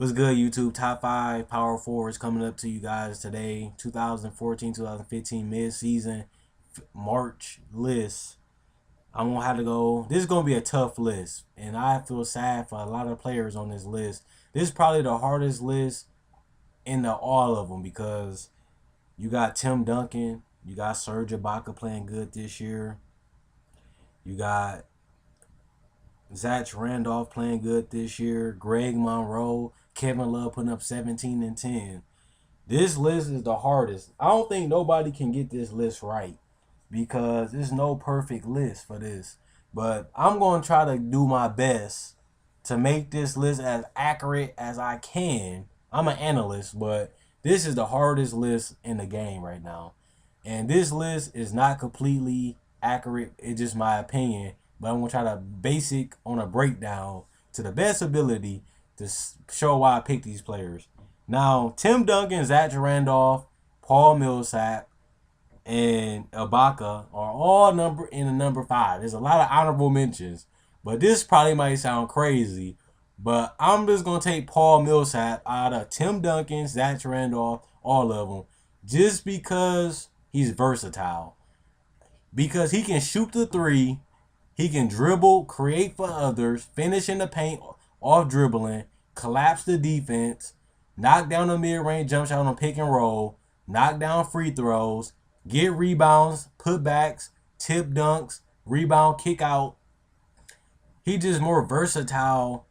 What's good, YouTube? Top 5 power forwards coming up to you guys today. 2014-2015 mid-season March list. I'm going to have to go. This is going to be a tough list, and I feel sad for a lot of players on this list. This is probably the hardest list in all of them because you got Tim Duncan, you got Serge Ibaka playing good this year, you got Zach Randolph playing good this year, Greg Monroe, Kevin Love putting up 17 and 10. This list is the hardest. I don't think nobody can get this list right because there's no perfect list for this. But I'm going to try to do my best to make this list as accurate as I can. I'm an analyst, but this is the hardest list in the game right now. And this list is not completely accurate. It's just my opinion. But I'm going to try to base it on a breakdown to the best ability to show why I picked these players. Now, Tim Duncan, Zach Randolph, Paul Millsap, and Ibaka are all in the number 5. There's a lot of honorable mentions, but this probably might sound crazy. But I'm just going to take Paul Millsap out of Tim Duncan, Zach Randolph, all of them, just because he's versatile. Because he can shoot the three, he can dribble, create for others, finish in the paint off dribbling, collapse the defense, knock down a mid-range jump shot on pick and roll, knock down free throws, get rebounds, putbacks, tip dunks, rebound, kick out. He's just more versatile,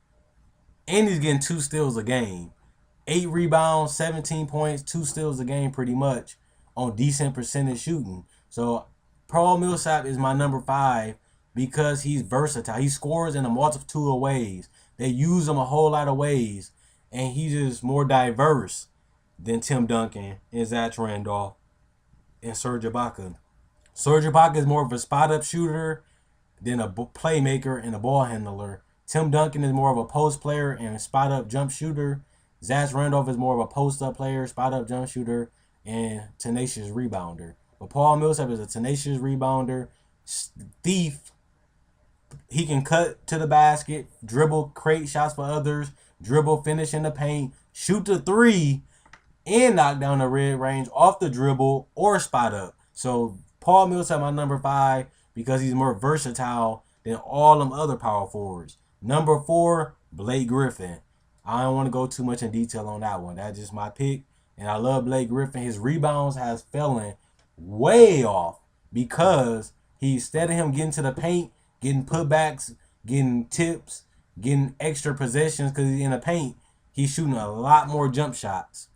and he's getting 2 steals a game. 8 rebounds, 17 points, 2 steals a game pretty much on decent percentage shooting. So Paul Millsap is my number 5 because he's versatile. He scores in a multitude of ways. They use him a whole lot of ways, and he's just more diverse than Tim Duncan and Zach Randolph and Serge Ibaka. Serge Ibaka is more of a spot-up shooter than a playmaker and a ball handler. Tim Duncan is more of a post player and a spot-up jump shooter. Zach Randolph is more of a post-up player, spot-up jump shooter, and tenacious rebounder. But Paul Millsap is a tenacious rebounder, thief. He can cut to the basket, dribble, create shots for others, dribble, finish in the paint, shoot the three, and knock down the mid-range off the dribble or spot up. So Paul Millsap, my number 5, because he's more versatile than all them other power forwards. Number 4, Blake Griffin. I don't want to go too much in detail on that one. That's just my pick. And I love Blake Griffin. His rebounds has fallen way off because instead of him getting to the paint, getting putbacks, getting tips, getting extra possessions because he's in the paint, he's shooting a lot more jump shots.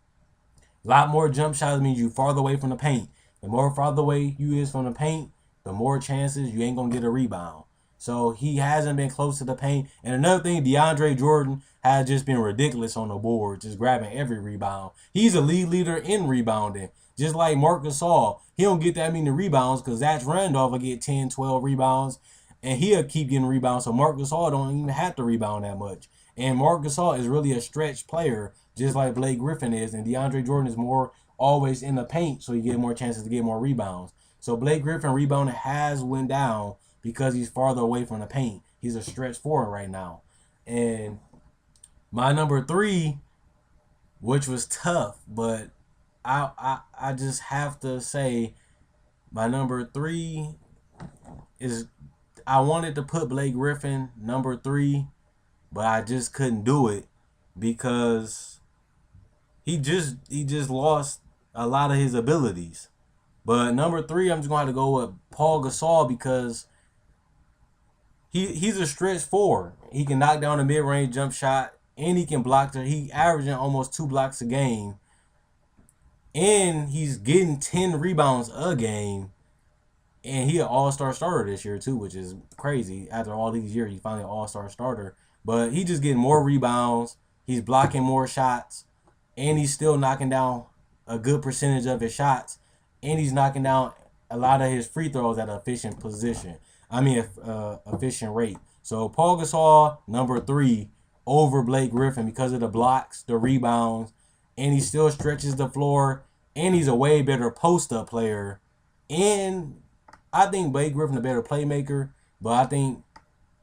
A lot more jump shots means you farther away from the paint. The more farther away you is from the paint, the more chances you ain't going to get a rebound. So he hasn't been close to the paint. And another thing, DeAndre Jordan has just been ridiculous on the board, just grabbing every rebound. He's a lead leader in rebounding, just like Marc Gasol. He don't get that many rebounds because Zach Randolph will get 10, 12 rebounds, and he'll keep getting rebounds. So Marc Gasol don't even have to rebound that much. And Marc Gasol is really a stretch player, just like Blake Griffin is. And DeAndre Jordan is more always in the paint, so you get more chances to get more rebounds. So Blake Griffin rebounding has went down because he's farther away from the paint. He's a stretch forward right now. And my number 3, which was tough, but I just have to say my number 3 is, I wanted to put Blake Griffin number 3, but I just couldn't do it because he just lost a lot of his abilities. But number 3, I'm just going to have to go with Paul Gasol because he's a stretch 4. He can knock down a mid-range jump shot, and he can block. He averaging almost 2 blocks a game, and he's getting 10 rebounds a game. And he an all-star starter this year too, which is crazy. After all these years, he's finally an all-star starter. But he just getting more rebounds. He's blocking more shots, and he's still knocking down a good percentage of his shots, and he's knocking down a lot of his free throws at an efficient position. Efficient rate. So Paul Gasol, number 3, over Blake Griffin because of the blocks, the rebounds, and he still stretches the floor, and he's a way better post-up player. And I think Blake Griffin a better playmaker, but I think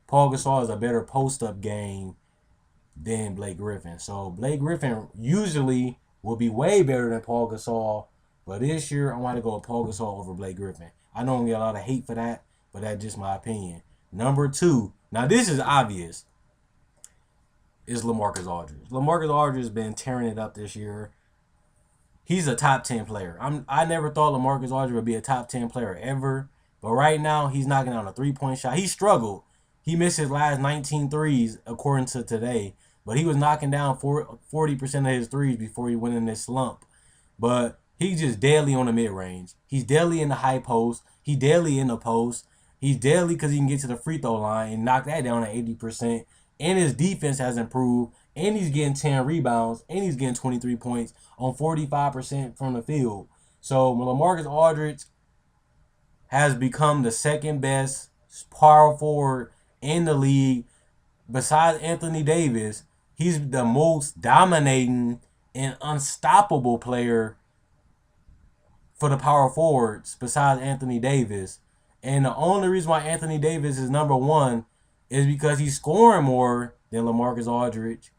Paul Gasol is a better post-up game than Blake Griffin. So Blake Griffin usually will be way better than Paul Gasol, but this year I want to go with Paul Gasol over Blake Griffin. I know I'm gonna get a lot of hate for that, but that's just my opinion. Number two, now this is obvious, is LaMarcus Aldridge. LaMarcus Aldridge has been tearing it up this year. He's a top 10 player. I never thought LaMarcus Aldridge would be a top 10 player ever, but right now he's knocking down a three-point shot. He struggled. He missed his last 19 threes according to today, but he was knocking down 40% of his threes before he went in this slump. But he's just deadly on the mid-range. He's deadly in the high post. He's deadly in the post. He's deadly because he can get to the free throw line and knock that down at 80%. And his defense has improved. And he's getting 10 rebounds. And he's getting 23 points on 45% from the field. So LaMarcus Aldridge has become the second best power forward in the league. Besides Anthony Davis, he's the most dominating and unstoppable player for the power forwards besides Anthony Davis. And the only reason why Anthony Davis is number one is because he's scoring more than LaMarcus Aldridge.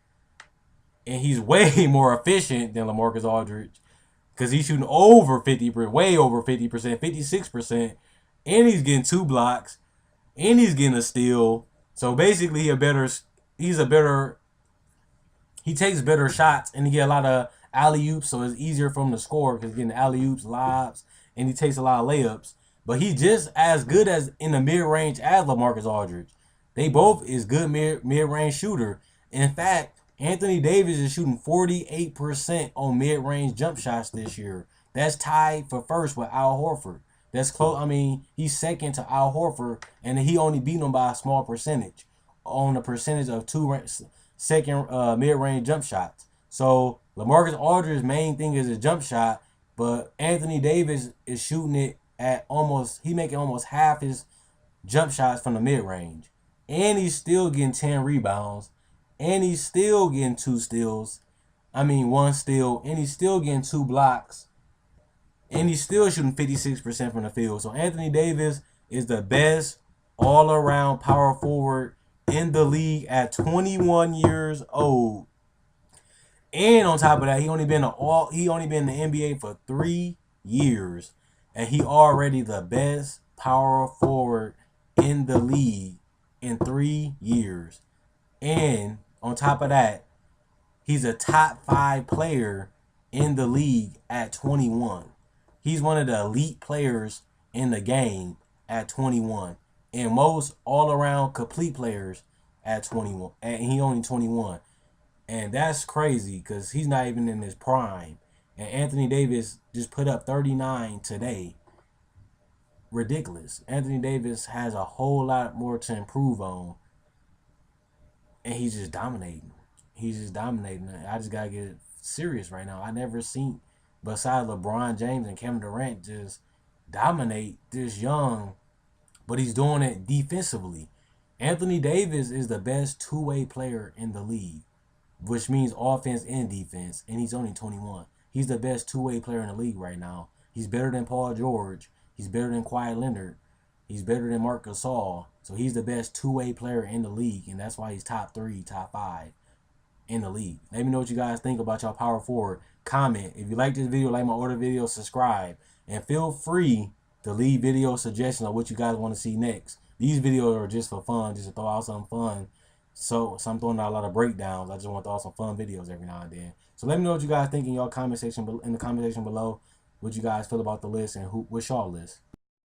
And he's way more efficient than LaMarcus Aldridge because he's shooting over 50%, way over 50%, 56%. And he's getting 2 blocks. And he's getting a steal. So basically, he takes better shots and he get a lot of alley-oops, so it's easier for him to score because he's getting alley-oops, lobs, and he takes a lot of layups. But he's just as good as in the mid-range as LaMarcus Aldridge. They both is good mid-range shooter. In fact, Anthony Davis is shooting 48% on mid-range jump shots this year. That's tied for first with Al Horford. That's close. I mean, he's second to Al Horford, and he only beat him by a small percentage on the percentage of second mid-range jump shots. So LaMarcus Aldridge's main thing is a jump shot, but Anthony Davis is shooting it at he making almost half his jump shots from the mid-range. And he's still getting 10 rebounds. And he's still getting 2 steals. 1 steal. And he's still getting 2 blocks. And he's still shooting 56% from the field. So Anthony Davis is the best all-around power forward in the league at 21 years old. And on top of that, he only been in the NBA for 3 years. And he already the best power forward in the league in 3 years. And on top of that, he's a top 5 player in the league at 21. He's one of the elite players in the game at 21. And most all-around complete players at 21. And he only 21. And that's crazy because he's not even in his prime. And Anthony Davis just put up 39 today. Ridiculous. Anthony Davis has a whole lot more to improve on. And he's just dominating. I just got to get serious right now. I never seen, besides LeBron James and Kevin Durant, just dominate this young. But he's doing it defensively. Anthony Davis is the best two-way player in the league, which means offense and defense, and he's only 21. He's the best two-way player in the league right now. He's better than Paul George. He's better than Kawhi Leonard. He's better than Marc Gasol. So he's the best two-way player in the league, and that's why he's top 3, top 5 in the league. Let me know what you guys think about y'all power forward. Comment. If you like this video, like my other video, subscribe. And feel free to leave video suggestions on what you guys want to see next. These videos are just for fun, just to throw out something fun. So I'm throwing out a lot of breakdowns. I just want to throw out some fun videos every now and then. So let me know what you guys think in the comment section below. What you guys feel about the list and what's y'all list.